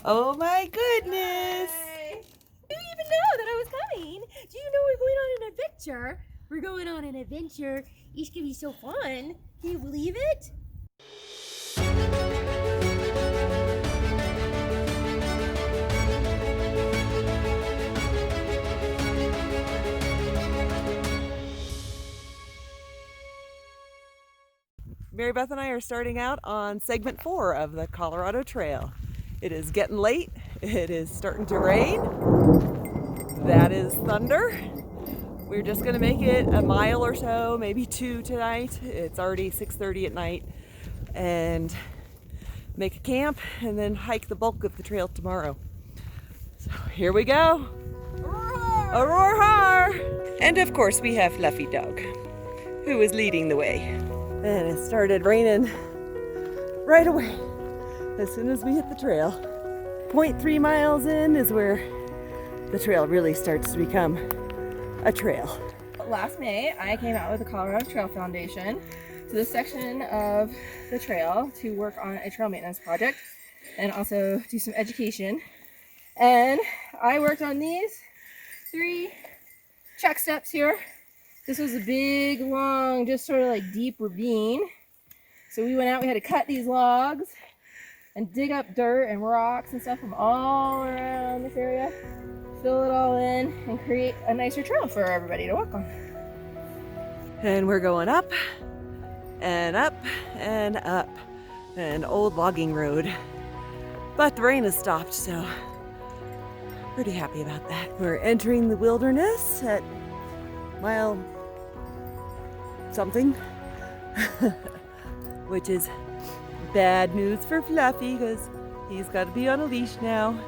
Oh my goodness! Hi. Did you even know that I was coming? Do you know we're going on an adventure? We're going on an adventure. It's gonna be so fun. Can you believe it? Marybeth and I are starting out on segment 4 of the Colorado Trail. It is getting late. It is starting to rain. That is thunder. We're just going to make it a mile or so, maybe 2 tonight. It's already 6:30 at night. And make a camp and then hike the bulk of the trail tomorrow. So here we go. Aurora! And of course we have Fluffy Dog, who is leading the way. And it started raining right away as soon as we hit the trail. 0.3 miles in is where the trail really starts to become a trail. Last May, I came out with the Colorado Trail Foundation to this section of the trail to work on a trail maintenance project and also do some education. And I worked on these 3 check steps here. This was a big, long, just sort of like deep ravine. So we went out, we had to cut these logs and dig up dirt and rocks and stuff from all around this area, fill it all in, and create a nicer trail for everybody to walk on. And we're going up and up and up an old logging road. But the rain has stopped, so pretty happy about that. We're entering the wilderness at mile something, which is bad news for Fluffy because he's got to be on a leash now.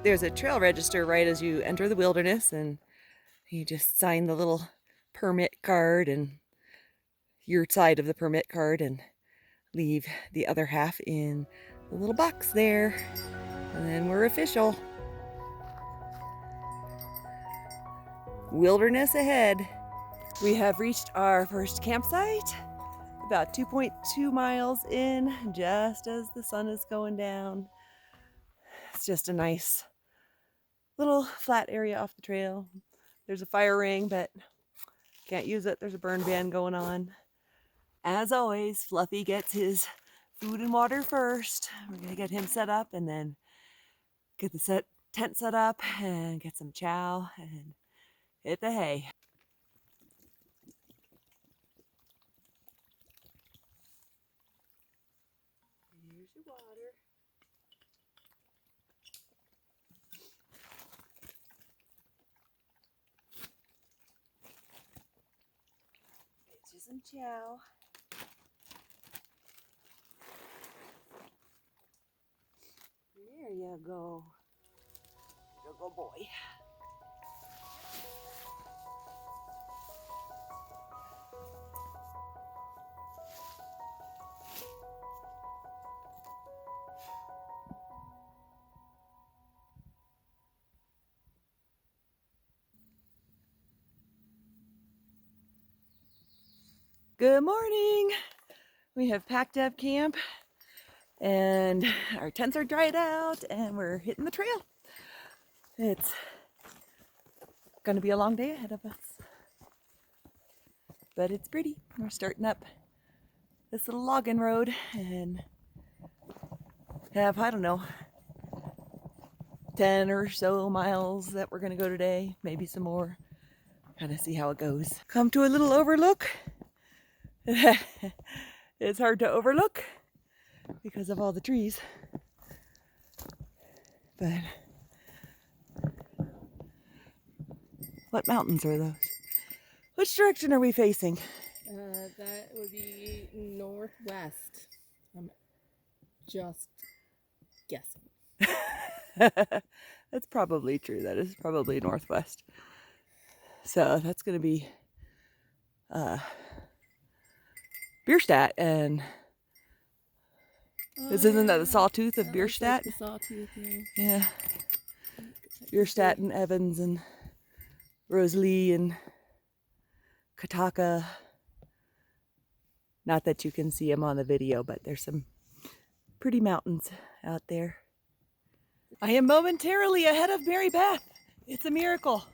There's a trail register right as you enter the wilderness, and you just sign the little permit card and your side of the permit card and leave the other half in the little box there, and then we're official. Wilderness ahead. We have reached our first campsite, about 2.2 miles in, just as the sun is going down. It's just a nice little flat area off the trail. There's a fire ring, but can't use it. There's a burn ban going on. As always, Fluffy gets his food and water first. We're gonna get him set up and then get the tent set up and get some chow and hit the hay. Here's your water. Get you some chow. There you go. Good boy. Good morning. We have packed up camp and our tents are dried out and we're hitting the trail. It's gonna be a long day ahead of us, but it's pretty. We're starting up this little logging road and have, I don't know, 10 or so miles that we're gonna go today, maybe some more. Kind of see how it goes. Come to a little overlook. It's hard to overlook because of all the trees, but what mountains are those? Which direction are we facing? That would be northwest. I'm just guessing. That's probably true. That is probably northwest. So that's going to be Bierstadt, and this isn't that the sawtooth of Bierstadt? Like the sawtooth, yeah. Yeah. Bierstadt and Evans and Rosalie and Kataka. Not that you can see them on the video, but there's some pretty mountains out there. I am momentarily ahead of Marybeth. It's a miracle.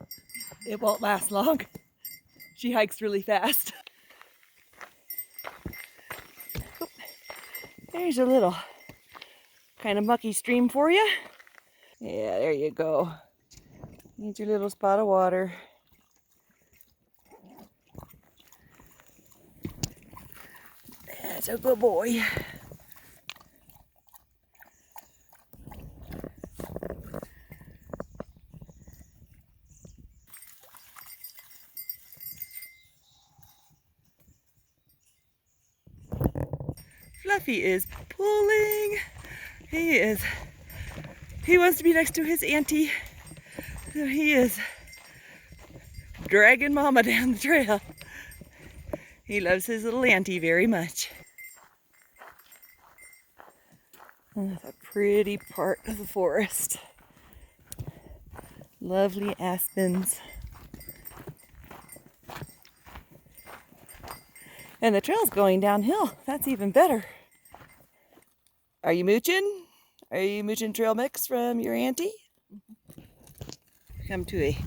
It won't last long. She hikes really fast. There's a little kind of mucky stream for you. Yeah, there you go. Need your little spot of water. That's a good boy. Fluffy is pulling. He wants to be next to his auntie. So he is dragging Mama down the trail. He loves his little auntie very much. That's a pretty part of the forest. Lovely aspens. And the trail's going downhill. That's even better. Are you mooching? Are you mooching trail mix from your auntie? Come to a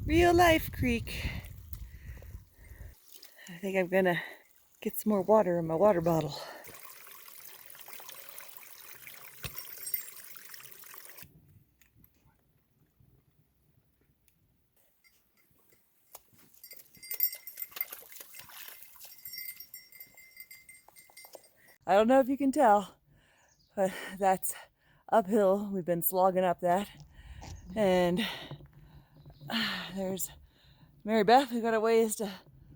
real life creek. I think I'm gonna get some more water in my water bottle. I don't know if you can tell, but that's uphill. We've been slogging up that. And there's Marybeth. We've got a ways to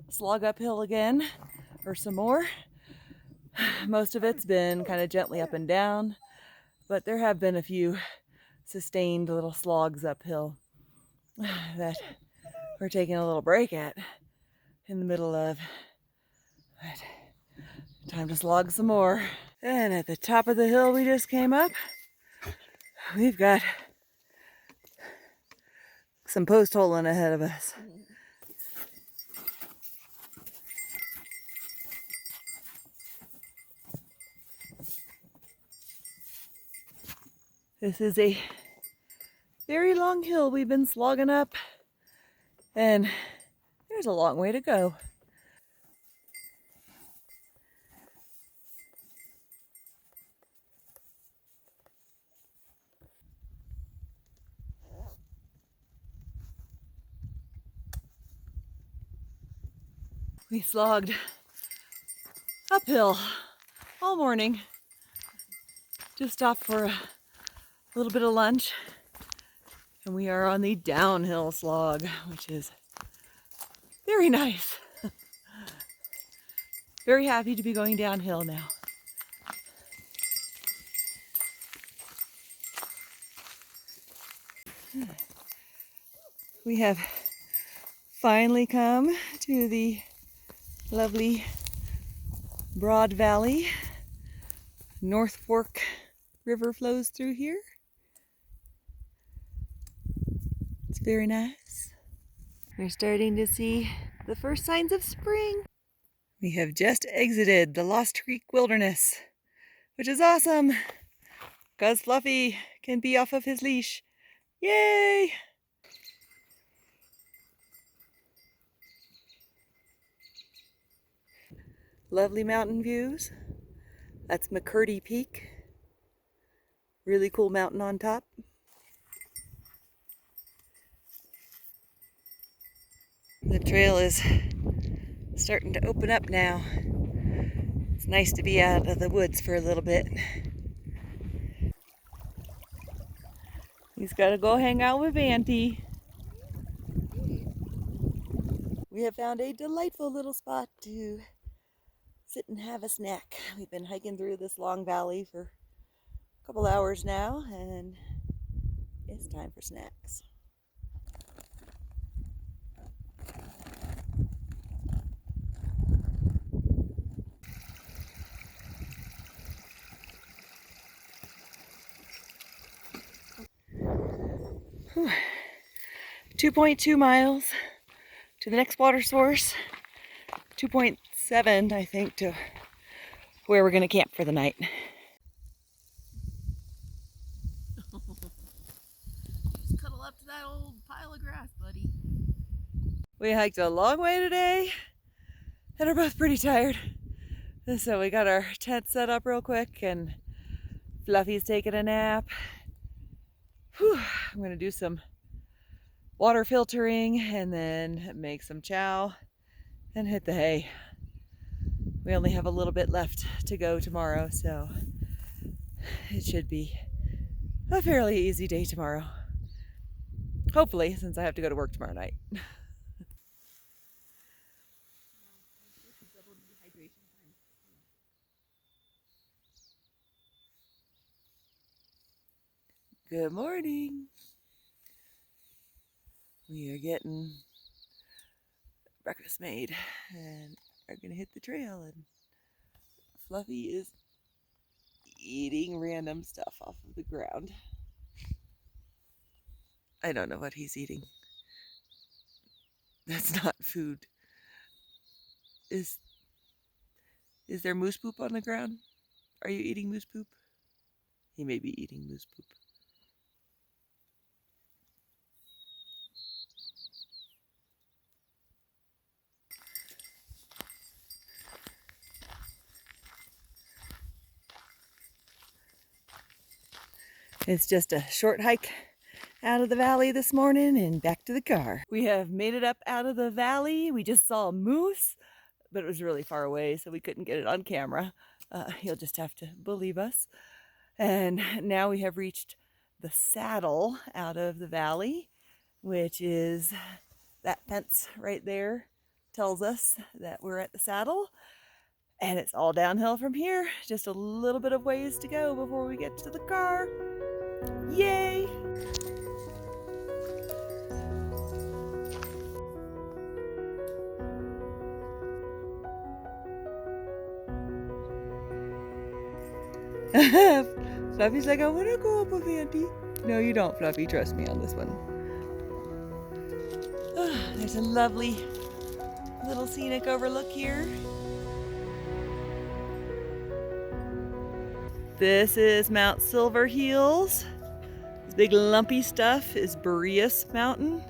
slog uphill again, or some more. Most of it's been kind of gently up and down, but there have been a few sustained little slogs uphill that we're taking a little break at in the middle of. But time to slog some more. And at the top of the hill we just came up, we've got some post holing ahead of us. This is a very long hill we've been slogging up, and there's a long way to go. We slogged uphill all morning. Just stopped for a little bit of lunch, and we are on the downhill slog, which is very nice. Very happy to be going downhill now. We have finally come to the lovely Broad Valley. North Fork River flows through here. It's very nice. We're starting to see the first signs of spring. We have just exited the Lost Creek Wilderness, which is awesome because Fluffy can be off of his leash. Yay! Lovely mountain views. That's McCurdy Peak. Really cool mountain on top. The trail is starting to open up now. It's nice to be out of the woods for a little bit. He's got to go hang out with Auntie. We have found a delightful little spot to sit and have a snack. We've been hiking through this long valley for a couple hours now, and it's time for snacks. Whew. 2.2 miles to the next water source. 2.7, I think, to where we're going to camp for the night. to that old pile of grass, buddy. We hiked a long way today and are both pretty tired. So we got our tent set up real quick and Fluffy's taking a nap. Whew, I'm gonna do some water filtering and then make some chow and hit the hay. We only have a little bit left to go tomorrow, so it should be a fairly easy day tomorrow. Hopefully, since I have to go to work tomorrow night. Good morning. We are getting breakfast made and are gonna hit the trail, and Fluffy is eating random stuff off of the ground. I don't know what he's eating. That's not food. Is there moose poop on the ground? Are you eating moose poop? He may be eating moose poop. It's just a short hike out of the valley this morning and back to the car. We have made it up out of the valley. We just saw a moose, but it was really far away, so we couldn't get it on camera. You'll just have to believe us. And now we have reached the saddle out of the valley, which is that fence right there tells us that we're at the saddle. And it's all downhill from here. Just a little bit of ways to go before we get to the car. Yay! Fluffy's like, I want to go up with Auntie. No, you don't, Fluffy. Trust me on this one. There's a lovely little scenic overlook here. This is Mount Silver Heels. This big lumpy stuff is Boreas Mountain.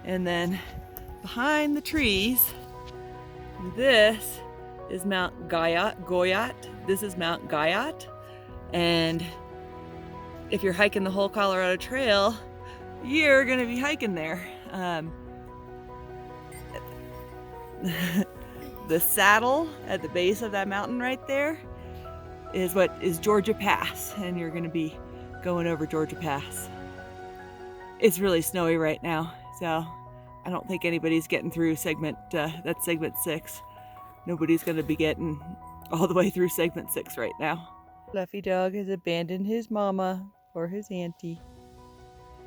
And then behind the trees, this is Mount Goyat. This is Mount Goyat. And if you're hiking the whole Colorado Trail, you're gonna be hiking there. The saddle at the base of that mountain right there is what is Georgia Pass, and you're gonna be going over Georgia Pass. It's really snowy right now, so I don't think anybody's getting through that's segment 6. Nobody's gonna be getting all the way through segment 6 right now. Fluffy dog has abandoned his mama for his auntie.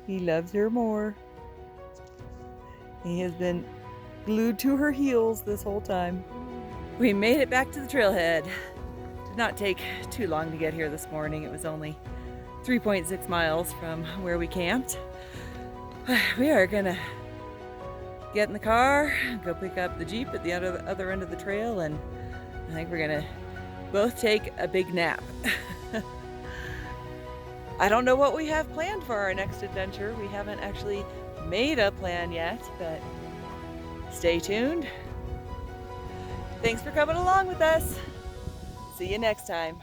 He loves her more. He has been glued to her heels this whole time. We made it back to the trailhead. Did not take too long to get here this morning. It was only 3.6 miles from where we camped. We are gonna get in the car, go pick up the Jeep at the other end of the trail, and I think we're gonna both take a big nap. I don't know what we have planned for our next adventure. We haven't actually made a plan yet, but stay tuned. Thanks for coming along with us. See you next time.